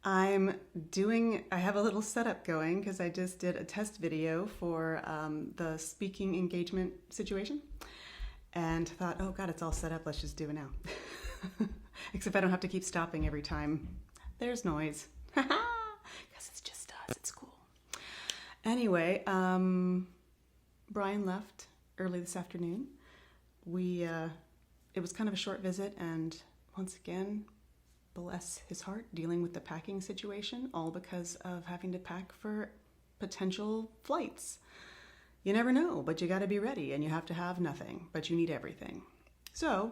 I have a little setup going because I just did a test video for the speaking engagement situation and thought, oh God, it's all set up. Let's just do it now. Except I don't have to keep stopping every time there's noise. Because it's just us. It's cool. Anyway, Brian left early this afternoon. It was kind of a short visit, and once again, bless his heart, dealing with the packing situation, all because of having to pack for potential flights. You never know, but you got to be ready, and you have to have nothing, but you need everything. So,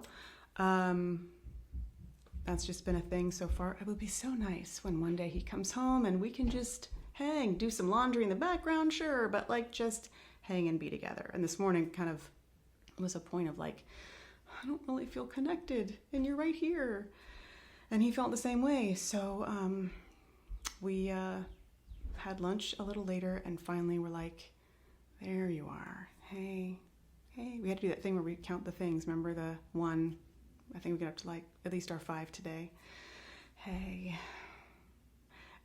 that's just been a thing so far. It would be so nice when one day he comes home and we can just hang, do some laundry in the background, sure, but like just hang and be together. And this morning kind of was a point of like, I don't really feel connected, and you're right here. And he felt the same way. So we had lunch a little later, and finally we're like, there you are. Hey. We had to do that thing where we count the things. Remember the one? I think we get up to like at least our 5 today. Hey.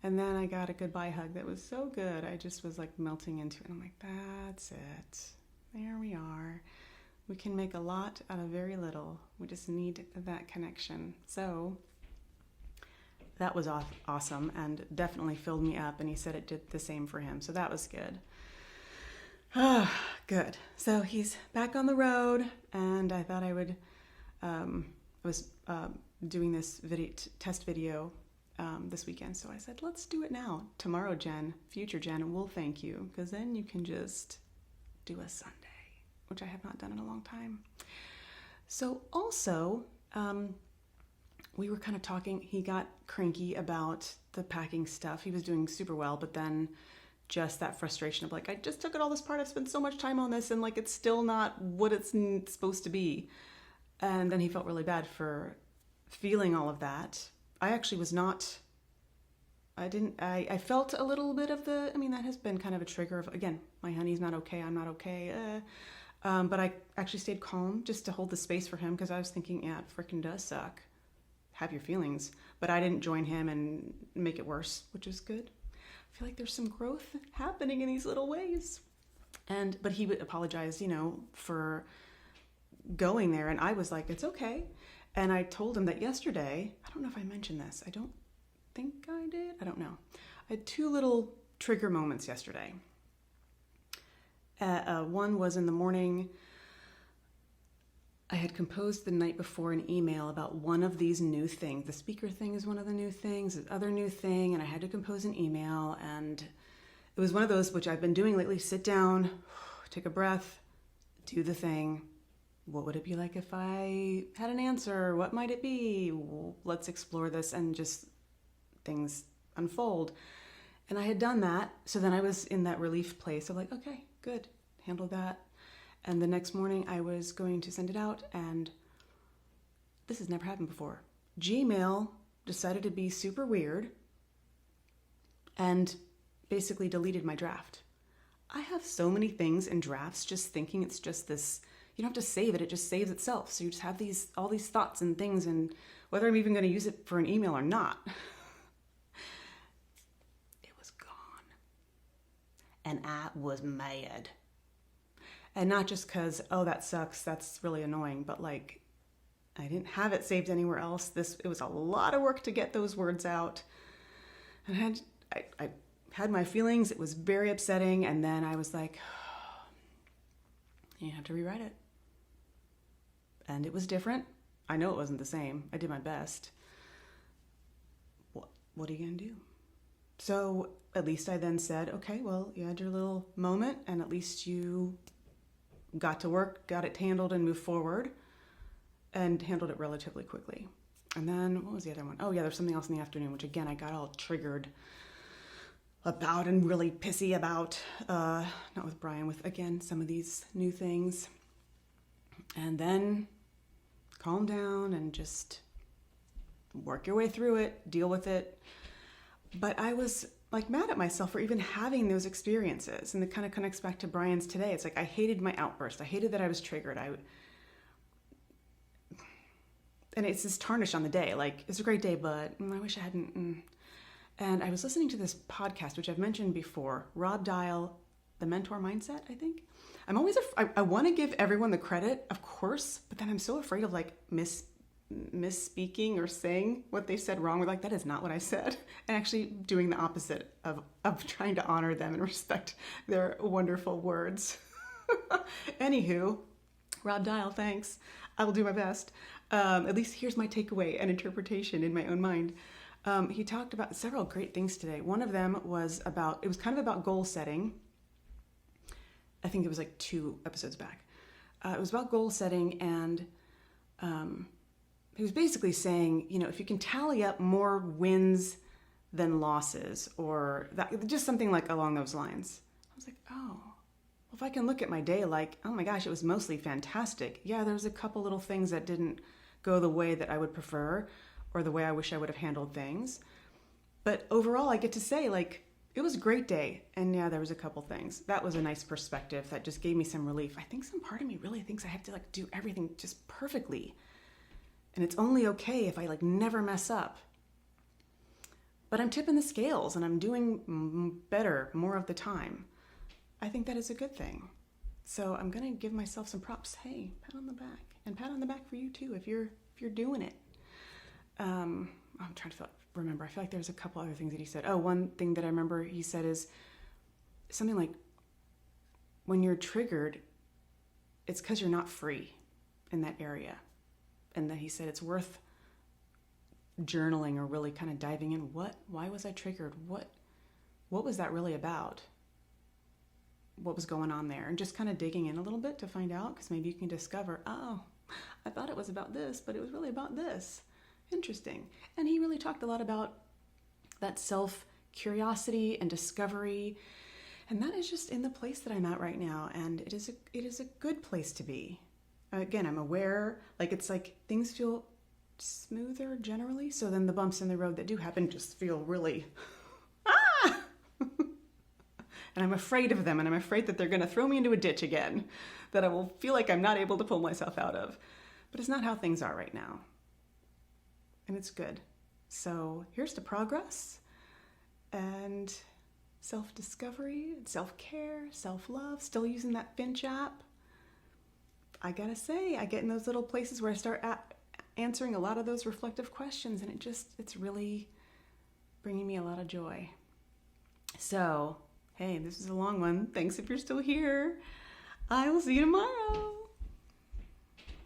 And then I got a goodbye hug that was so good. I just was like melting into it. I'm like, that's it. There we are. We can make a lot out of very little. We just need that connection. So that was awesome and definitely filled me up. And he said it did the same for him. So that was good. Good. So he's back on the road, and I thought I would, I was doing this test video this weekend. So I said, let's do it now. Tomorrow, Jen, future Jen, will thank you, because then you can just do a Sunday, which I have not done in a long time. So also, we were kind of talking, he got cranky about the packing stuff. He was doing super well, but then just that frustration of like, I just took it all this part, I've spent so much time on this, and like it's still not what it's supposed to be. And then he felt really bad for feeling all of that. I actually was not, I felt a little bit of that has been kind of a trigger of, again, my honey's not okay, I'm not okay. But I actually stayed calm just to hold the space for him, because I was thinking, yeah, it freaking does suck. Have your feelings. But I didn't join him and make it worse, which is good. I feel like there's some growth happening in these little ways. But he would apologize, for going there. And I was like, it's okay. And I told him that yesterday, I don't know if I mentioned this. I don't think I did. I don't know. I had 2 little trigger moments yesterday. One was in the morning. I had composed the night before an email about one of these new things. The speaker thing is one of the new things, the other new thing, and I had to compose an email, and it was one of those which I've been doing lately. Sit down, take a breath, do the thing. What would it be like if I had an answer? What might it be? Let's explore this, and just things unfold. And I had done that, so then I was in that relief place of like, okay, good, handled that. And the next morning I was going to send it out, and this has never happened before. Gmail decided to be super weird and basically deleted my draft. I have so many things in drafts just thinking it's just this, you don't have to save it, it just saves itself. So you just have all these thoughts and things, and whether I'm even going to use it for an email or not. It was gone. And I was mad. And not just because, oh, that sucks, that's really annoying, but like, I didn't have it saved anywhere else. It was a lot of work to get those words out. And I had my feelings, it was very upsetting, and then I was like, you have to rewrite it. And it was different. I know it wasn't the same. I did my best. What are you going to do? So at least I then said, okay, well, you had your little moment, and at least you got to work, got it handled, and moved forward, and handled it relatively quickly. And then, what was the other one? Oh yeah, there's something else in the afternoon, which again, I got all triggered about and really pissy about, not with Brian, with, again, some of these new things. And then calm down and just work your way through it, deal with it. But I was like mad at myself for even having those experiences. And it kind of connects back to Brian's today. It's like, I hated my outburst. I hated that I was triggered. And it's this tarnish on the day. Like, it's a great day, but I wish I hadn't. And I was listening to this podcast, which I've mentioned before, Rob Dial, The Mentor Mindset, I think. I'm always, I want to give everyone the credit, of course, but then I'm so afraid of like misspeaking or saying what they said wrong. We're like, that is not what I said. And actually doing the opposite of trying to honor them and respect their wonderful words. Anywho, Rob Dial, thanks. I will do my best. At least here's my takeaway and interpretation in my own mind. He talked about several great things today. One of them was it was kind of about goal setting. I think it was like 2 episodes back. It was about goal setting, and he was basically saying, if you can tally up more wins than losses, or that, just something like along those lines. I was like, oh, well, if I can look at my day like, oh my gosh, it was mostly fantastic. Yeah, there's a couple little things that didn't go the way that I would prefer, or the way I wish I would have handled things. But overall, I get to say, like, it was a great day. And yeah, there was a couple things. That was a nice perspective that just gave me some relief. I think some part of me really thinks I have to like do everything just perfectly. And it's only okay if I like never mess up. But I'm tipping the scales and I'm doing better more of the time. I think that is a good thing. So I'm going to give myself some props. Hey, pat on the back. And pat on the back for you too if you're doing it. I'm trying to remember. I feel like there's a couple other things that he said. Oh, one thing that I remember he said is something like, when you're triggered, it's because you're not free in that area. And then he said it's worth journaling or really kind of diving in. Why was I triggered? What was that really about? What was going on there? And just kind of digging in a little bit to find out, because maybe you can discover, oh, I thought it was about this, but it was really about this. Interesting. And he really talked a lot about that self-curiosity and discovery. And that is just in the place that I'm at right now. And it is a good place to be. Again, I'm aware, like it's like things feel smoother generally. So then the bumps in the road that do happen just feel really, and I'm afraid of them. And I'm afraid that they're going to throw me into a ditch again, that I will feel like I'm not able to pull myself out of. But it's not how things are right now. And it's good. So here's to progress and self-discovery, self-care, self-love, still using that Finch app. I gotta say, I get in those little places where I start answering a lot of those reflective questions, and it's really bringing me a lot of joy. So, hey, this is a long one. Thanks if you're still here. I will see you tomorrow.